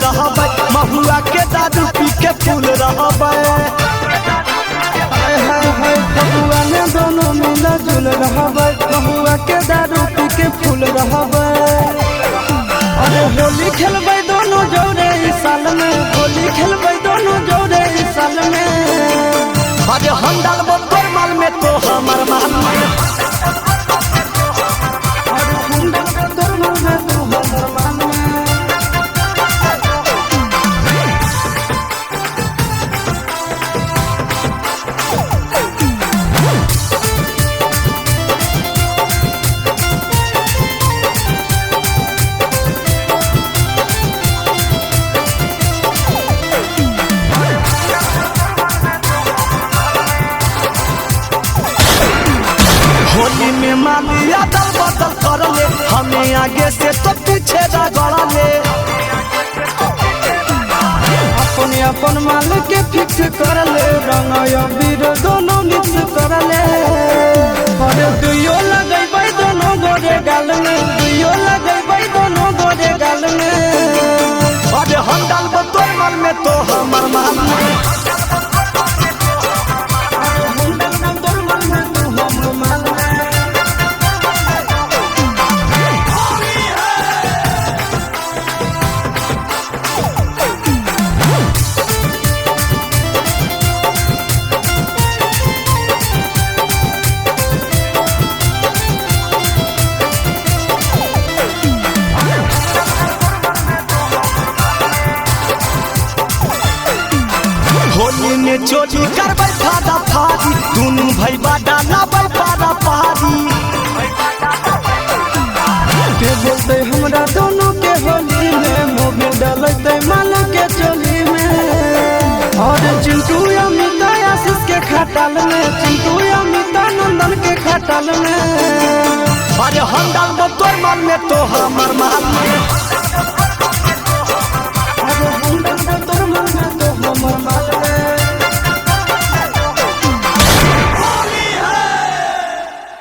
रहबै महुआ के दारू पी के फूल रहबै फगुआ में दोनों मिला जुल रहबै महुआ के दारू पी के फूल रहबै अरे होली खेलबै दोनों जोड़े इस साल में होली खेलबै दोनों जोड़े इस साल में अरे हम डालबो तोर माल में तो हमर माल में अरे हम डालबो तोर माल में तो हमर माल में होली में मालिया दल बदल कर ले हमें आगे से तो पीछे रगड़ ले अपने अपन माल के फिक्स कर ले रंग अबीर दोनों मिक्स कर ले अरे दुइयो लगैबै दोनों गोरे गाल में दुइयो लगैबै दोनों गोरे गाल में अरे हम डालबो तोर माल में तो हमर माल में होली में चोरी करबै फादा फादी दुनू भैया डालबै पारा पारी के बोलते हमरा दोनों के होली में मोबिल डालते माल के चोली में और चिंटू अमिता आशीष के खटाल में चिंटू अमिता नंदन के खटाल में अरे हम डालबो तोर